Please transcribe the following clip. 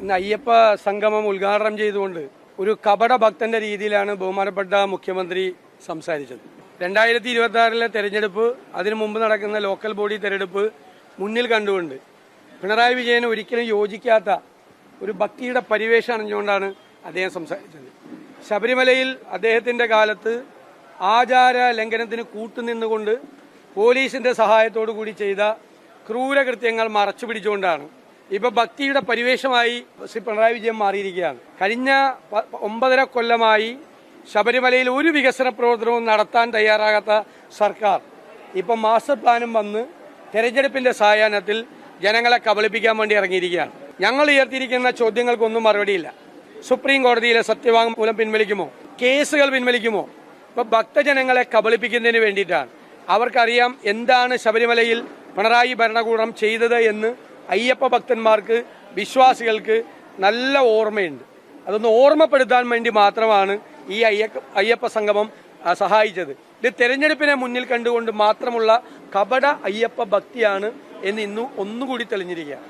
ഇന്ന് അയ്യപ്പ സംഗമം ഉദ്ഘാടനം ചെയ്തുകൊണ്ട് ഒരു കപട ഭക്തന്റെ രീതിയിലാണ് ബഹുമാനപ്പെട്ട മുഖ്യമന്ത്രി സംസാരിച്ചത്. 2026 തെരഞ്ഞെടുപ്പ്, അതിനു മുമ്പ് നടക്കുന്ന ലോക്കൽ ബോഡി തെരഞ്ഞെടുപ്പ് മുന്നിൽ കണ്ടുകൊണ്ട് പിണറായി വിജയന് ഒരിക്കലും യോജിക്കാത്ത ഒരു ഭക്തിയുടെ പരിവേഷം അണിഞ്ഞുകൊണ്ടാണ് അദ്ദേഹം സംസാരിച്ചത്. ശബരിമലയിൽ അദ്ദേഹത്തിന്റെ കാലത്ത് ആചാര ലംഘനത്തിന് കൂട്ടുനിന്നുകൊണ്ട് പോലീസിന്റെ സഹായത്തോടു കൂടി ചെയ്ത ക്രൂരകൃത്യങ്ങൾ മറച്ചു പിടിച്ചുകൊണ്ടാണ് ഇപ്പൊ ഭക്തിയുടെ പരിവേഷമായി ശ്രീ പിണറായി വിജയൻ മാറിയിരിക്കുകയാണ്. കഴിഞ്ഞ 9.5 കൊല്ലമായി ശബരിമലയിൽ ഒരു വികസന പ്രവർത്തനവും നടത്താൻ തയ്യാറാകാത്ത സർക്കാർ ഇപ്പം മാസ്റ്റർ പ്ലാനും വന്ന് തെരഞ്ഞെടുപ്പിന്റെ സായാഹ്നത്തിൽ ജനങ്ങളെ കബളിപ്പിക്കാൻ വേണ്ടി ഇറങ്ങിയിരിക്കുകയാണ്. ഞങ്ങൾ ഉയർത്തിയിരിക്കുന്ന ചോദ്യങ്ങൾക്കൊന്നും മറുപടിയില്ല. സുപ്രീം കോടതിയിലെ സത്യവാങ്മൂലം പിൻവലിക്കുമോ? കേസുകൾ പിൻവലിക്കുമോ? ഇപ്പൊ ഭക്തജനങ്ങളെ കബളിപ്പിക്കുന്നതിന് വേണ്ടിയിട്ടാണ്. അവർക്കറിയാം എന്താണ് ശബരിമലയിൽ പിണറായി ഭരണകൂടം ചെയ്തത് എന്ന്. അയ്യപ്പ ഭക്തന്മാർക്ക്, വിശ്വാസികൾക്ക് നല്ല ഓർമ്മയുണ്ട്. അതൊന്ന് ഓർമ്മപ്പെടുത്താൻ വേണ്ടി മാത്രമാണ് ഈ അയ്യപ്പ സംഗമം സഹായിച്ചത്. ഇത് തെരഞ്ഞെടുപ്പിനെ മുന്നിൽ കണ്ടുകൊണ്ട് മാത്രമുള്ള കപട അയ്യപ്പ ഭക്തിയാണ് എന്ന് ഇന്നും ഒന്നുകൂടി തെളിഞ്ഞിരിക്കുകയാണ്.